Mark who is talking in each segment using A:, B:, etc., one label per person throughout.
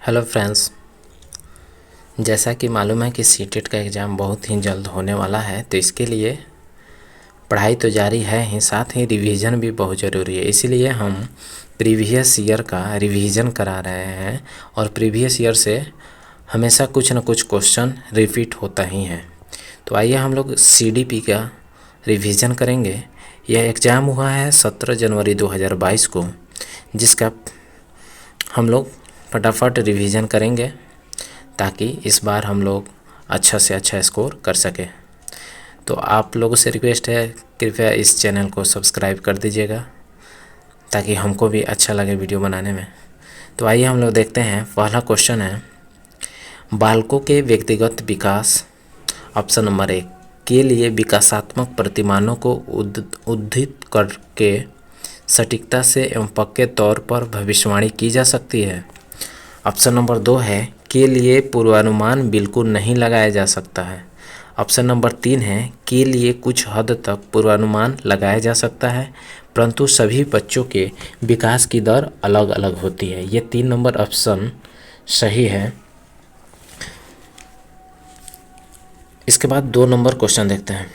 A: Hello friends, जैसा कि मालूम है कि सीटेट का एग्ज़ाम बहुत ही जल्द होने वाला है, तो इसके लिए पढ़ाई तो जारी है ही, साथ ही रिवीजन भी बहुत ज़रूरी है। इसीलिए हम प्रीवियस ईयर का रिवीजन करा रहे हैं और प्रीवियस ईयर से हमेशा कुछ न कुछ क्वेश्चन रिपीट होता ही है। तो आइए हम लोग सीडीपी का रिवीजन करेंगे। यह एग्ज़ाम हुआ है 17 जनवरी 2022 को, जिसका हम लोग फटाफट रिवीजन करेंगे ताकि इस बार हम लोग अच्छा से अच्छा स्कोर कर सकें। तो आप लोगों से रिक्वेस्ट है, कृपया इस चैनल को सब्सक्राइब कर दीजिएगा ताकि हमको भी अच्छा लगे वीडियो बनाने में। तो आइए हम लोग देखते हैं। पहला क्वेश्चन है, बालकों के व्यक्तिगत विकास ऑप्शन नंबर 1 के लिए विकासात्मक प्रतिमानों को उद्धृत करके सटीकता से एवं पक्के तौर पर भविष्यवाणी की जा सकती है। ऑप्शन नंबर 2 है, के लिए पूर्वानुमान बिल्कुल नहीं लगाया जा सकता है। ऑप्शन नंबर 3 है, के लिए कुछ हद तक पूर्वानुमान लगाया जा सकता है, परंतु सभी बच्चों के विकास की दर अलग अलग होती है। ये 3 नंबर ऑप्शन सही है। इसके बाद 2 नंबर क्वेश्चन देखते हैं।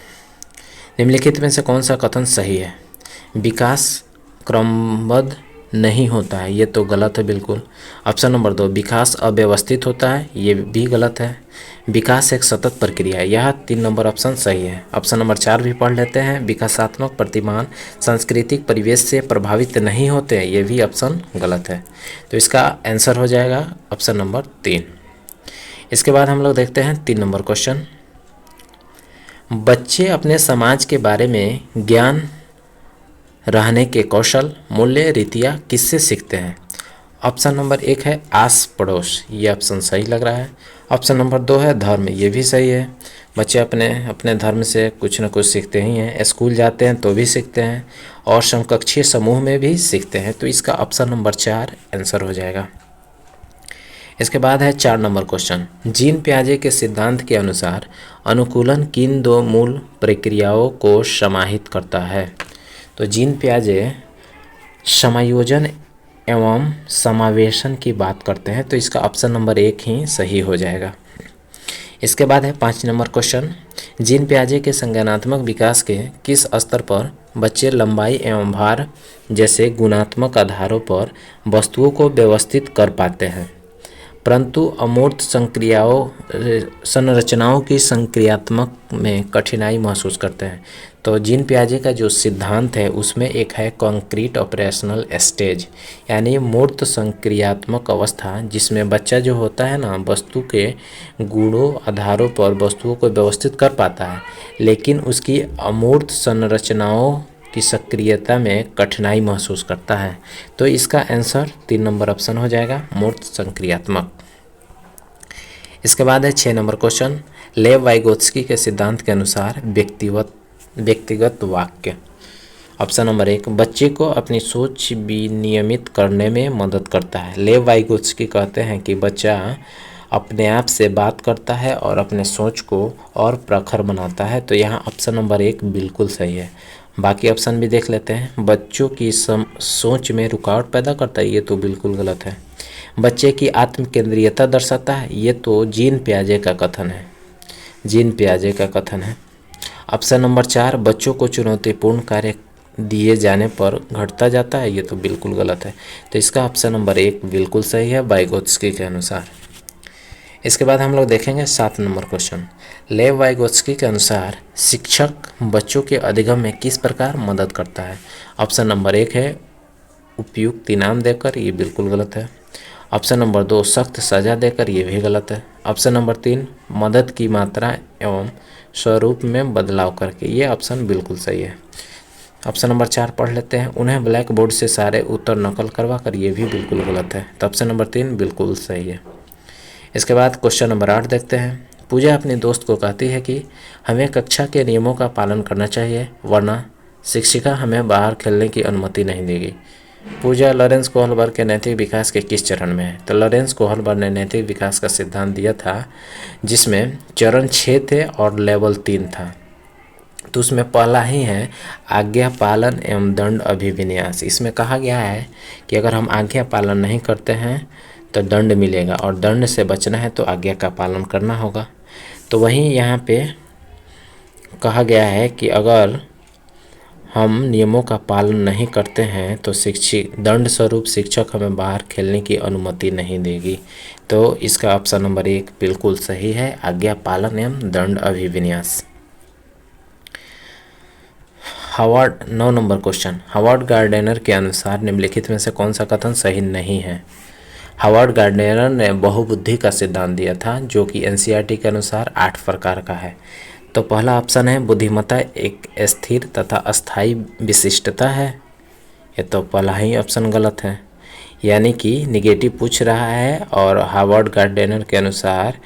A: निम्नलिखित में से कौन सा कथन सही है? विकास क्रमबद्ध नहीं होता है, ये तो गलत है बिल्कुल। ऑप्शन नंबर 2, विकास अव्यवस्थित होता है, ये भी गलत है। विकास एक सतत प्रक्रिया है, यह 3 नंबर ऑप्शन सही है। ऑप्शन नंबर 4 भी पढ़ लेते हैं। विकासात्मक प्रतिमान सांस्कृतिक परिवेश से प्रभावित नहीं होते हैं, ये भी ऑप्शन गलत है। तो इसका आंसर हो जाएगा ऑप्शन नंबर 3। इसके बाद हम लोग देखते हैं 3 नंबर क्वेश्चन। बच्चे अपने समाज के बारे में ज्ञान रहने के कौशल, मूल्य, रीतियाँ किससे सीखते हैं? ऑप्शन नंबर 1 है आस पड़ोस, ये ऑप्शन सही लग रहा है। ऑप्शन नंबर 2 है धर्म, ये भी सही है। बच्चे अपने अपने धर्म से कुछ न कुछ सीखते ही हैं, स्कूल जाते हैं तो भी सीखते हैं और समकक्षीय समूह में भी सीखते हैं। तो इसका ऑप्शन नंबर 4 आंसर हो जाएगा। इसके बाद है 4 नंबर क्वेश्चन। जीन पियाजे के सिद्धांत के अनुसार अनुकूलन किन 2 मूल प्रक्रियाओं को समाहित करता है? तो जीन पियाजे समायोजन एवं समावेशन की बात करते हैं, तो इसका ऑप्शन नंबर 1 ही सही हो जाएगा। इसके बाद है 5 नंबर क्वेश्चन। जीन पियाजे के संज्ञानात्मक विकास के किस स्तर पर बच्चे लंबाई एवं भार जैसे गुणात्मक आधारों पर वस्तुओं को व्यवस्थित कर पाते हैं, परंतु अमूर्त संरचनाओं की संक्रियात्मक में कठिनाई महसूस करते हैं? तो जीन पियाजे का जो सिद्धांत है उसमें एक है कॉन्क्रीट ऑपरेशनल स्टेज, यानी मूर्त संक्रियात्मक अवस्था, जिसमें बच्चा जो होता है ना, वस्तु के गुणों आधारों पर वस्तुओं को व्यवस्थित कर पाता है, लेकिन उसकी अमूर्त संरचनाओं की सक्रियता में कठिनाई महसूस करता है। तो इसका आंसर 3 नंबर ऑप्शन हो जाएगा, मूर्त संक्रियात्मक। इसके बाद है 6 नंबर क्वेश्चन। लेव वाइगोत्स्की के सिद्धांत के अनुसार व्यक्तिगत वाक्य। ऑप्शन नंबर 1, बच्चे को अपनी सोच विनियमित करने में मदद करता है। लेव वाइगोत्स्की कहते हैं कि बच्चा अपने आप से बात करता है और अपने सोच को और प्रखर बनाता है। तो यहाँ ऑप्शन नंबर 1 बिल्कुल सही है। बाकी ऑप्शन भी देख लेते हैं। बच्चों की सोच में रुकावट पैदा करता है, ये तो बिल्कुल गलत है। बच्चे की आत्म केंद्रीयता दर्शाता है, ये तो जीन पियाजे का कथन है, जीन पियाजे का कथन है। ऑप्शन नंबर 4, बच्चों को चुनौतीपूर्ण कार्य दिए जाने पर घटता जाता है, ये तो बिल्कुल गलत है। तो इसका ऑप्शन नंबर 1 बिल्कुल सही है वाइगोत्स्की के अनुसार। इसके बाद हम लोग देखेंगे 7 नंबर क्वेश्चन। लेव वाइगोत्स्की के अनुसार शिक्षक बच्चों के अधिगम में किस प्रकार मदद करता है? ऑप्शन नंबर 1 है उपयुक्त इनाम देकर, ये बिल्कुल गलत है। ऑप्शन नंबर 2, सख्त सजा देकर, ये भी गलत है। ऑप्शन नंबर 3, मदद की मात्रा एवं स्वरूप में बदलाव करके, ये ऑप्शन बिल्कुल सही है। ऑप्शन नंबर 4 पढ़ लेते हैं। उन्हें ब्लैक बोर्ड से सारे उत्तर नकल करवा कर, ये भी बिल्कुल गलत है। तो ऑप्शन नंबर 3 बिल्कुल सही है। इसके बाद क्वेश्चन नंबर 8 देखते हैं। पूजा अपने दोस्त को कहती है कि हमें कक्षा के नियमों का पालन करना चाहिए, वरना शिक्षिका हमें बाहर खेलने की अनुमति नहीं देगी। पूजा लॉरेंस कोहलबर्ग के नैतिक विकास के किस चरण में है? तो लॉरेंस कोहलबर्ग ने नैतिक विकास का सिद्धांत दिया था, जिसमें चरण 6 थे और लेवल 3 था। तो उसमें पहला ही है आज्ञा पालन एवं दंड अभिविन्यास। इसमें कहा गया है कि अगर हम आज्ञा पालन नहीं करते हैं तो दंड मिलेगा, और दंड से बचना है तो आज्ञा का पालन करना होगा। तो वहीं यहाँ पे कहा गया है कि अगर हम नियमों का पालन नहीं करते हैं तो शिक्षक दंड स्वरूप शिक्षक हमें बाहर खेलने की अनुमति नहीं देगी। तो इसका ऑप्शन नंबर 1 बिल्कुल सही है, आज्ञा पालन एवं दंड अभिविन्यास। Harvard 9 number question, Harvard gardener के अनुसार निम्नलिखित में से कौन सा कथन सही नहीं है। हार्वर्ड गार्डेनर ने बहुबुद्धि का सिद्धांत दिया था जो कि एनसीईआरटी के अनुसार 8 प्रकार का है। तो पहला ऑप्शन है बुद्धिमत्ता एक स्थिर तथा अस्थायी विशिष्टता है। ये तो पहला ही ऑप्शन गलत है, यानी कि निगेटिव पूछ रहा है और हार्वर्ड गार्डेनर के अनुसार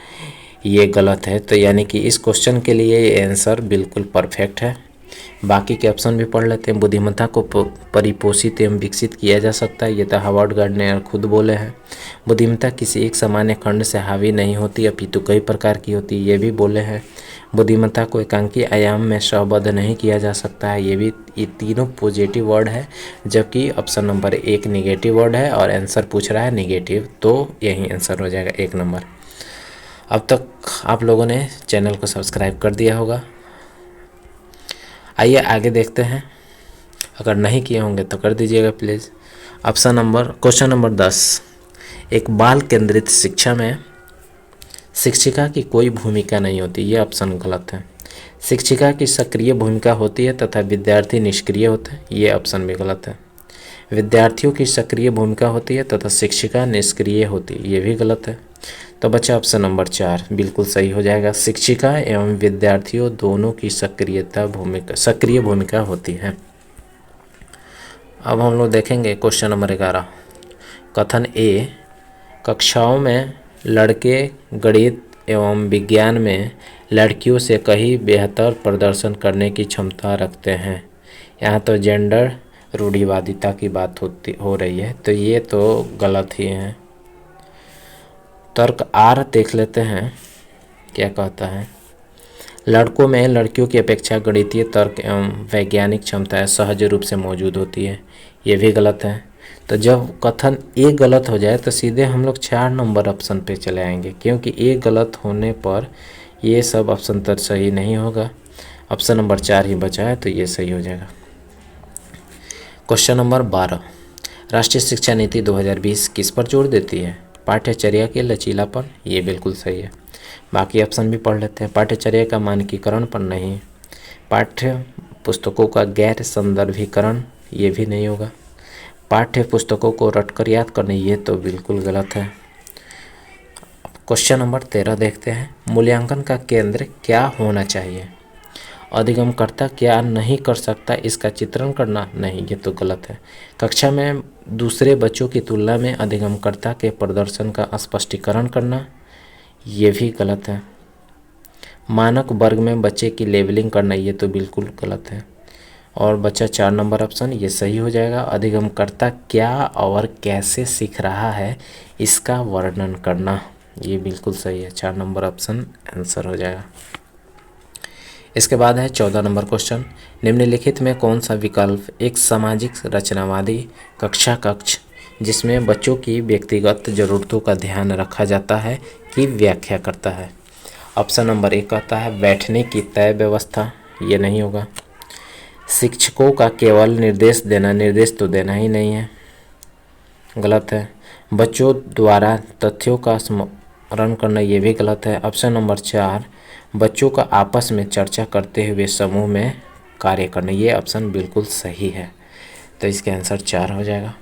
A: ये गलत है। तो यानी कि इस क्वेश्चन के लिए ये आंसर बिल्कुल परफेक्ट है। बाकी के ऑप्शन भी पढ़ लेते हैं। बुद्धिमत्ता को परिपोषित एवं विकसित किया जा सकता है, ये तो हार्वर्ड गार्डनर खुद बोले हैं। बुद्धिमत्ता किसी एक सामान्य खंड से हावी नहीं होती अपितु कई प्रकार की होती, ये भी बोले हैं। बुद्धिमत्ता को एकांकी आयाम में सहबद्ध नहीं किया जा सकता है, ये तीनों पॉजिटिव वर्ड है, जबकि ऑप्शन नंबर 1 निगेटिव वर्ड है और आंसर पूछ रहा है निगेटिव, तो यही आंसर हो जाएगा 1 नंबर। अब तक आप लोगों ने चैनल को सब्सक्राइब कर दिया होगा। आइए आगे देखते हैं, अगर नहीं किए होंगे तो कर दीजिएगा प्लीज़। क्वेश्चन नंबर 10, एक बाल केंद्रित शिक्षा में शिक्षिका की कोई भूमिका नहीं होती, ये ऑप्शन गलत है। शिक्षिका की सक्रिय भूमिका होती है तथा विद्यार्थी निष्क्रिय होते हैं, ये ऑप्शन भी गलत है। विद्यार्थियों की सक्रिय भूमिका होती है तथा शिक्षिका निष्क्रिय होती है, ये भी गलत है। तो बच्चा ऑप्शन नंबर 4 बिल्कुल सही हो जाएगा। शिक्षिका एवं विद्यार्थियों दोनों की सक्रिय भूमिका होती है। अब हम लोग देखेंगे क्वेश्चन नंबर 11, कथन ए, कक्षाओं में लड़के गणित एवं विज्ञान में लड़कियों से कहीं बेहतर प्रदर्शन करने की क्षमता रखते हैं। यहाँ तो जेंडर रूढ़िवादिता की बात हो रही है, तो ये तो गलत ही है। तर्क आर देख लेते हैं क्या कहता है। लड़कों में लड़कियों की अपेक्षा गणितीय तर्क एवं वैज्ञानिक क्षमताएं सहज रूप से मौजूद होती है, ये भी गलत है। तो जब कथन ए गलत हो जाए तो सीधे हम लोग 4 नंबर ऑप्शन पे चले आएंगे, क्योंकि ए गलत होने पर ये सब ऑप्शन तो सही नहीं होगा। ऑप्शन नंबर 4 ही बचा है, तो ये सही हो जाएगा। क्वेश्चन नंबर 12, राष्ट्रीय शिक्षा नीति 2020 किस पर जोर देती है। पाठ्यचर्या के लचीलापन, ये बिल्कुल सही है। बाकी ऑप्शन भी पढ़ लेते हैं। पाठ्यचर्या का मानकीकरण पर नहीं, पाठ्य पुस्तकों का गैर संदर्भीकरण, ये भी नहीं होगा। पाठ्य पुस्तकों को रटकर याद करने, ये तो बिल्कुल गलत है। क्वेश्चन नंबर 13 देखते हैं, मूल्यांकन का केंद्र क्या होना चाहिए। अधिगमकर्ता क्या नहीं कर सकता इसका चित्रण करना, नहीं, ये तो गलत है। कक्षा में दूसरे बच्चों की तुलना में अधिगमकर्ता के प्रदर्शन का स्पष्टीकरण करना, ये भी गलत है। मानक वर्ग में बच्चे की लेबलिंग करना, ये तो बिल्कुल गलत है। और बच्चा 4 नंबर ऑप्शन ये सही हो जाएगा। अधिगमकर्ता क्या और कैसे सीख रहा है इसका वर्णन करना, ये बिल्कुल सही है। 4 नंबर ऑप्शन आंसर हो जाएगा। इसके बाद है 14 नंबर क्वेश्चन, निम्नलिखित में कौन सा विकल्प एक सामाजिक रचनावादी कक्ष जिसमें बच्चों की व्यक्तिगत ज़रूरतों का ध्यान रखा जाता है की व्याख्या करता है। ऑप्शन नंबर 1 कहता है बैठने की तय व्यवस्था, ये नहीं होगा। शिक्षकों का केवल निर्देश देना, निर्देश तो देना ही नहीं है, गलत है। बच्चों द्वारा तथ्यों का स्मरण करना, ये भी गलत है। ऑप्शन नंबर 4 बच्चों का आपस में चर्चा करते हुए समूह में कार्य करना, ये ऑप्शन बिल्कुल सही है। तो इसके आंसर 4 हो जाएगा।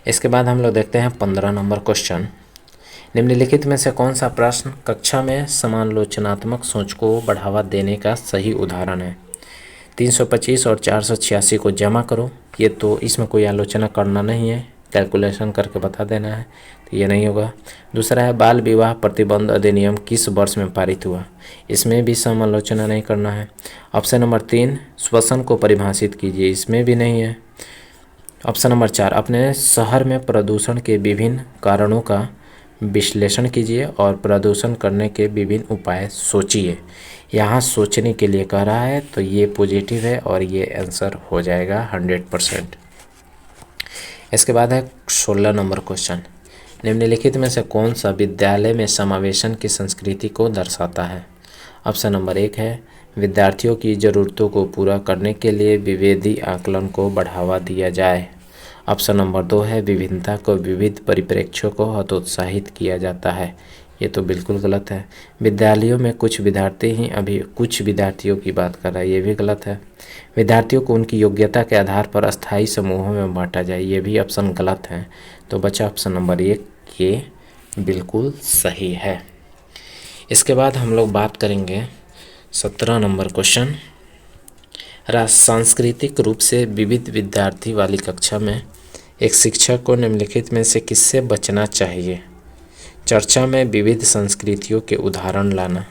A: इसके बाद हम लोग देखते हैं 15 नंबर क्वेश्चन, निम्नलिखित में से कौन सा प्रश्न कक्षा में समालोचनात्मक सोच को बढ़ावा देने का सही उदाहरण है। 325 और 486 को जमा करो, ये तो इसमें कोई आलोचना करना नहीं है, कैलकुलेशन करके बता देना है, तो ये नहीं होगा। दूसरा है बाल विवाह प्रतिबंध अधिनियम किस वर्ष में पारित हुआ, इसमें भी समालोचना नहीं करना है। ऑप्शन नंबर 3 श्वसन को परिभाषित कीजिए, इसमें भी नहीं है। ऑप्शन नंबर 4 अपने शहर में प्रदूषण के विभिन्न कारणों का विश्लेषण कीजिए और प्रदूषण करने के विभिन्न उपाय सोचिए। यहाँ सोचने के लिए कह रहा है, तो ये पॉजिटिव है और ये आंसर हो जाएगा 100%। इसके बाद है 16 नंबर क्वेश्चन, निम्नलिखित में से कौन सा विद्यालय में समावेशन की संस्कृति को दर्शाता है? ऑप्शन नंबर 1 है विद्यार्थियों की ज़रूरतों को पूरा करने के लिए विभेदी आकलन को बढ़ावा दिया जाए। ऑप्शन नंबर 2 है विभिन्नता को विविध परिप्रेक्ष्यों को हतोत्साहित किया जाता है। ये तो बिल्कुल गलत है। विद्यालयों में कुछ विद्यार्थियों की बात कर रहा है, ये भी गलत है। विद्यार्थियों को उनकी योग्यता के आधार पर अस्थायी समूहों में बांटा जाए, ये भी ऑप्शन गलत है। तो बचा ऑप्शन नंबर 1, ये बिल्कुल सही है। इसके बाद हम लोग बात करेंगे 17 नंबर क्वेश्चन। सांस्कृतिक रूप से विविध विद्यार्थी वाली कक्षा में एक शिक्षक को निम्नलिखित में से किससे बचना चाहिए? चर्चा में विविध संस्कृतियों के उदाहरण लाना,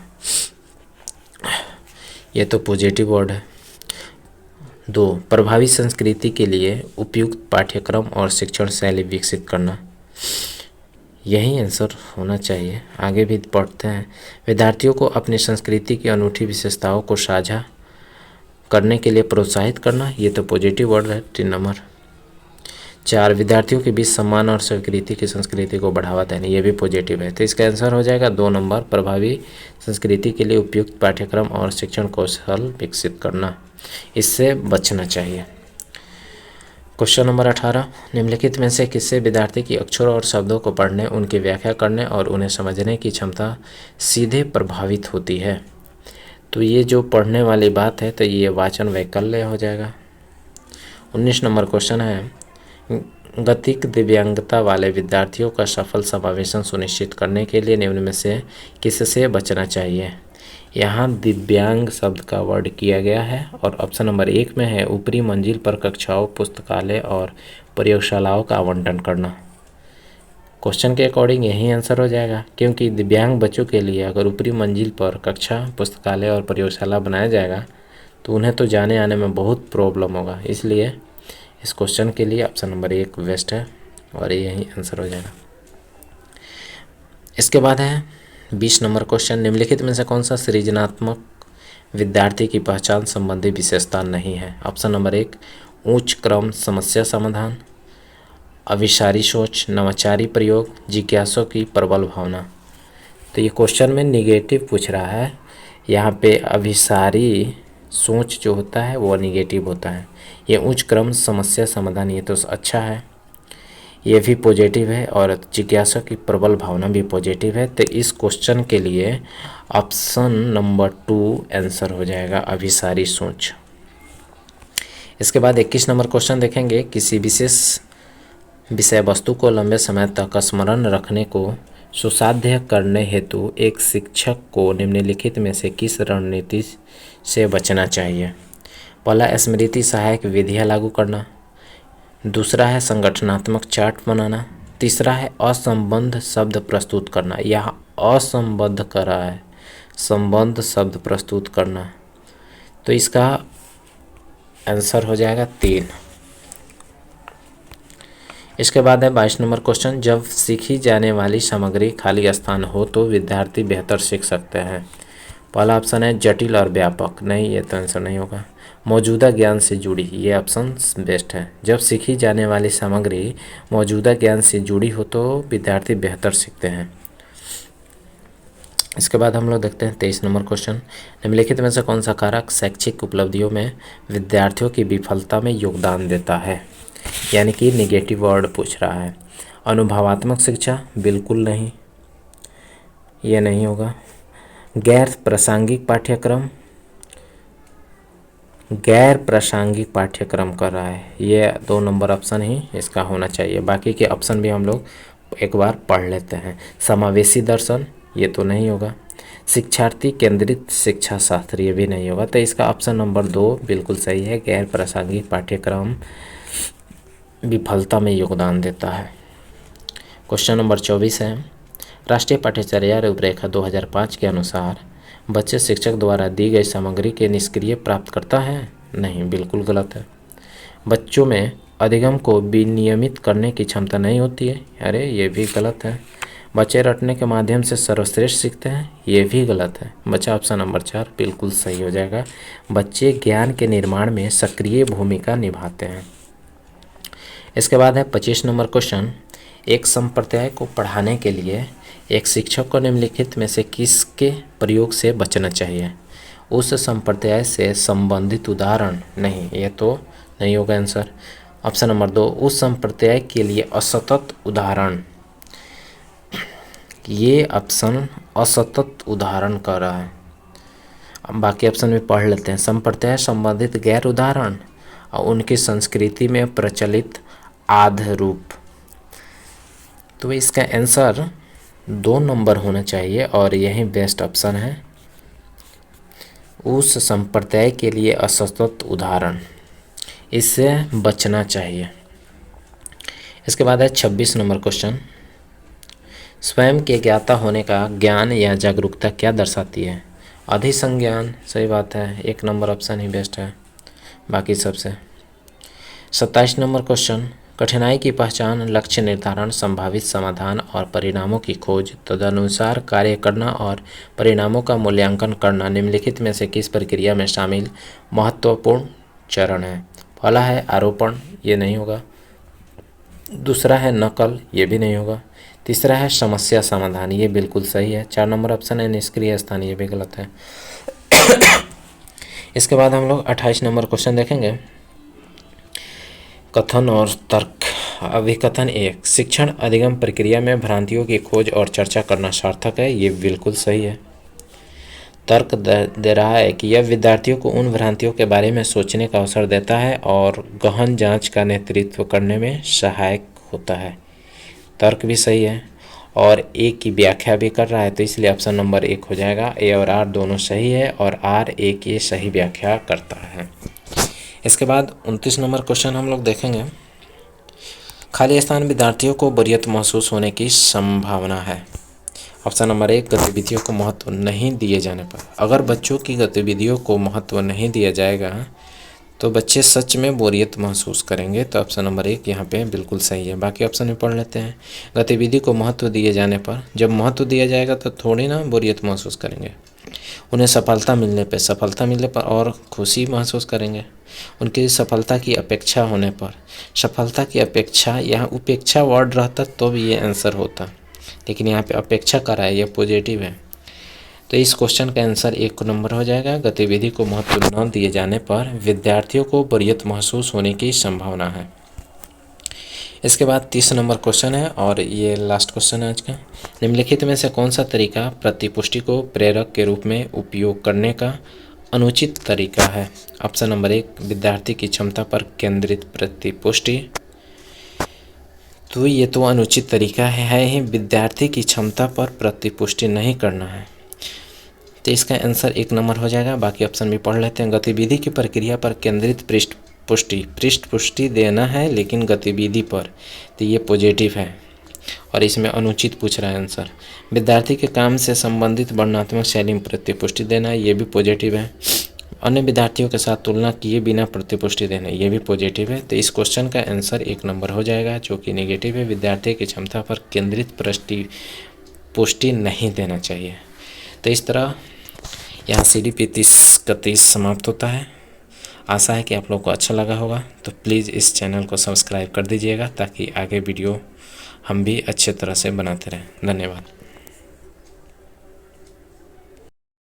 A: ये तो पॉजिटिव वर्ड है। 2, प्रभावी संस्कृति के लिए उपयुक्त पाठ्यक्रम और शिक्षण शैली विकसित करना, यही आंसर होना चाहिए। आगे भी पढ़ते हैं। विद्यार्थियों को अपनी संस्कृति की अनूठी विशेषताओं को साझा करने के लिए प्रोत्साहित करना, ये तो पॉजिटिव वर्ड है 3 नंबर। 4, विद्यार्थियों के बीच सम्मान और स्वीकृति की संस्कृति को बढ़ावा देना, ये भी पॉजिटिव है। तो इसका आंसर हो जाएगा 2 नंबर, प्रभावी संस्कृति के लिए उपयुक्त पाठ्यक्रम और शिक्षण कौशल विकसित करना, इससे बचना चाहिए। क्वेश्चन नंबर 18, निम्नलिखित में से किससे विद्यार्थी की अक्षरों और शब्दों को पढ़ने, उनकी व्याख्या करने और उन्हें समझने की क्षमता सीधे प्रभावित होती है? तो ये जो पढ़ने वाली बात है तो ये वाचन वैकल्य हो जाएगा। 19 नंबर क्वेश्चन है गतिक दिव्यांगता वाले विद्यार्थियों का सफल समावेशन सुनिश्चित करने के लिए निम्न में से किससे बचना चाहिए? यहाँ दिव्यांग शब्द का वर्ड किया गया है और ऑप्शन नंबर 1 में है ऊपरी मंजिल पर कक्षाओं, पुस्तकालय और प्रयोगशालाओं का आवंटन करना। क्वेश्चन के अकॉर्डिंग यही आंसर हो जाएगा, क्योंकि दिव्यांग बच्चों के लिए अगर ऊपरी मंजिल पर कक्षा, पुस्तकालय और प्रयोगशाला बनाया जाएगा तो उन्हें तो जाने आने में बहुत प्रॉब्लम होगा, इसलिए इस क्वेश्चन के लिए ऑप्शन नंबर 1 बेस्ट है और यही आंसर हो जाएगा। इसके बाद है 20 नंबर क्वेश्चन, निम्नलिखित में से कौन सा सृजनात्मक विद्यार्थी की पहचान संबंधी विशेषता नहीं है? ऑप्शन नंबर 1 उच्च क्रम समस्या समाधान, अभिसारी सोच, नवाचारी प्रयोग, जिज्ञासु की प्रबल भावना। तो ये क्वेश्चन में निगेटिव पूछ रहा है। यहाँ पे अभिसारी सोच जो होता है वो निगेटिव होता है। ये उच्च क्रम समस्या समाधान ये तो अच्छा है, ये भी पॉजिटिव है और जिज्ञासा की प्रबल भावना भी पॉजिटिव है। तो इस क्वेश्चन के लिए ऑप्शन नंबर 2 आंसर हो जाएगा, अभिसारी सोच। इसके बाद 21 नंबर क्वेश्चन देखेंगे, किसी विशेष विषय वस्तु को लंबे समय तक स्मरण रखने को सुसाध्य करने हेतु एक शिक्षक को निम्नलिखित में से किस रणनीति से बचना चाहिए? पहला, स्मृति सहायक विधियाँ लागू करना। दूसरा है संगठनात्मक चार्ट बनाना। तीसरा है असंबद्ध शब्द प्रस्तुत करना। यहाँ असंबद्ध कर रहा है, संबद्ध शब्द प्रस्तुत करना। तो इसका आंसर हो जाएगा 3। इसके बाद है 22 नंबर क्वेश्चन, जब सीखी जाने वाली सामग्री खाली स्थान हो तो विद्यार्थी बेहतर सीख सकते हैं। पहला ऑप्शन है जटिल और व्यापक, नहीं ये तो आंसर नहीं होगा। मौजूदा ज्ञान से जुड़ी, ये ऑप्शन बेस्ट है। जब सीखी जाने वाली सामग्री मौजूदा ज्ञान से जुड़ी हो तो विद्यार्थी बेहतर सीखते हैं। इसके बाद हम लोग देखते हैं 23 नंबर क्वेश्चन, निम्नलिखित में से कौन सा कारक शैक्षिक उपलब्धियों में विद्यार्थियों की विफलता में योगदान देता है? यानी कि निगेटिव वर्ड पूछ रहा है। अनुभवात्मक शिक्षा, बिल्कुल नहीं, ये नहीं होगा। गैर प्रासंगिक पाठ्यक्रम कर रहा है, ये 2 नंबर ऑप्शन ही इसका होना चाहिए। बाकी के ऑप्शन भी हम लोग एक बार पढ़ लेते हैं। समावेशी दर्शन, ये तो नहीं होगा। शिक्षार्थी केंद्रित शिक्षा शास्त्र, ये भी नहीं होगा। तो इसका ऑप्शन नंबर 2 बिल्कुल सही है, गैर प्रासंगिक पाठ्यक्रम विफलता में योगदान देता है। क्वेश्चन नंबर 24 है, राष्ट्रीय पाठ्यचर्या रूपरेखा 2005 के अनुसार बच्चे शिक्षक द्वारा दी गई सामग्री के निष्क्रिय प्राप्त करता है? नहीं, बिल्कुल गलत है। बच्चों में अधिगम को विनियमित करने की क्षमता नहीं होती है, अरे ये भी गलत है। बच्चे रटने के माध्यम से सर्वश्रेष्ठ सीखते हैं, ये भी गलत है। बच्चा ऑप्शन नंबर 4 बिल्कुल सही हो जाएगा। बच्चे ज्ञान के निर्माण में सक्रिय भूमिका निभाते हैं। इसके बाद है 25 नंबर क्वेश्चन, एक संप्रदाय को पढ़ाने के लिए एक शिक्षक को निम्नलिखित में से किसके प्रयोग से बचना चाहिए? उस संप्रदाय से संबंधित उदाहरण नहीं, ये तो नहीं होगा आंसर। ऑप्शन नंबर 2, उस संप्रदाय के लिए असतत उदाहरण। ये ऑप्शन असतत उदाहरण कर रहा है। अब बाकी ऑप्शन में पढ़ लेते हैं। संप्रदाय संबंधित गैर उदाहरण और उनकी संस्कृति में प्रचलित आध रूप। तो इसका आंसर 2 नंबर होना चाहिए और यही बेस्ट ऑप्शन है। उस संप्रदाय के लिए असतत उदाहरण, इससे बचना चाहिए। इसके बाद है 26 नंबर क्वेश्चन। स्वयं के ज्ञाता होने का ज्ञान या जागरूकता क्या दर्शाती है? अधिसंज्ञान, सही बात है, 1 नंबर ऑप्शन ही बेस्ट है बाकी सबसे। 27 नंबर क्वेश्चन। कठिनाई की पहचान, लक्ष्य निर्धारण, संभावित समाधान और परिणामों की खोज, तदनुसार कार्य करना और परिणामों का मूल्यांकन करना निम्नलिखित में से किस प्रक्रिया में शामिल महत्वपूर्ण चरण है? पहला है आरोपण, ये नहीं होगा। दूसरा है नकल, ये भी नहीं होगा। तीसरा है समस्या समाधान, ये बिल्कुल सही है। 4 नंबर ऑप्शन है निष्क्रिय स्थान, ये भी गलत है। इसके बाद हम लोग 28 नंबर क्वेश्चन देखेंगे। कथन और तर्क। अभिकथन 1, शिक्षण अधिगम प्रक्रिया में भ्रांतियों की खोज और चर्चा करना सार्थक है, ये बिल्कुल सही है। तर्क दे रहा है कि यह विद्यार्थियों को उन भ्रांतियों के बारे में सोचने का अवसर देता है और गहन जांच का नेतृत्व करने में सहायक होता है, तर्क भी सही है। और ए की व्याख्या भी कर रहा है, तो इसलिए ऑप्शन नंबर 1 हो जाएगा। ए और आर दोनों सही है और आर ए की सही व्याख्या करता है। इसके बाद 29 नंबर क्वेश्चन हम लोग देखेंगे। खाली स्थान विद्यार्थियों को बोरियत महसूस होने की संभावना है। ऑप्शन नंबर 1, गतिविधियों को महत्व नहीं दिए जाने पर। अगर बच्चों की गतिविधियों को महत्व नहीं दिया जाएगा तो बच्चे सच में बोरियत महसूस करेंगे, तो ऑप्शन नंबर 1 यहाँ पे बिल्कुल सही है। बाकी ऑप्शन में पढ़ लेते हैं। गतिविधि को महत्व दिए जाने पर, जब महत्व दिया जाएगा तो थोड़ी ना बोरियत महसूस करेंगे। उन्हें सफलता मिलने पर और खुशी महसूस करेंगे। उनकी सफलता की अपेक्षा होने पर, सफलता की अपेक्षा, यहाँ उपेक्षा वर्ड रहता तो भी ये आंसर होता, लेकिन यहाँ पे अपेक्षा करा है, ये पॉजिटिव है, तो इस क्वेश्चन का आंसर 1 नंबर हो जाएगा। गतिविधि को महत्व न दिए जाने पर विद्यार्थियों को बोरियत महसूस होने की संभावना है। इसके बाद 30 नंबर क्वेश्चन है और ये लास्ट क्वेश्चन है आज का। निम्नलिखित में से कौन सा तरीका प्रतिपुष्टि को प्रेरक के रूप में उपयोग करने का अनुचित तरीका है? ऑप्शन नंबर 1, विद्यार्थी की क्षमता पर केंद्रित प्रतिपुष्टि। तो ये तो अनुचित तरीका है ही, विद्यार्थी की क्षमता पर प्रतिपुष्टि नहीं करना है, तो इसका आंसर 1 नंबर हो जाएगा। बाकी ऑप्शन भी पढ़ लेते हैं। गतिविधि की प्रक्रिया पर केंद्रित पृष्ठपुष्टि देना है लेकिन गतिविधि पर, तो ये पॉजिटिव है और इसमें अनुचित पूछ रहा है आंसर। विद्यार्थी के काम से संबंधित वर्णनात्मक शैली में प्रतिपुष्टि देना, ये भी पॉजिटिव है। अन्य विद्यार्थियों के साथ तुलना किए बिना प्रतिपुष्टि देना, ये भी पॉजिटिव है। तो इस क्वेश्चन का आंसर 1 नंबर हो जाएगा, जो कि नेगेटिव है। विद्यार्थी की क्षमता पर केंद्रित पुष्टि नहीं देना चाहिए। तो इस तरह यहाँ CDP 30 समाप्त होता है। आशा है कि आप लोग को अच्छा लगा होगा, तो प्लीज़ इस चैनल को सब्सक्राइब कर दीजिएगा ताकि आगे वीडियो हम भी अच्छे तरह से बनाते रहें। धन्यवाद।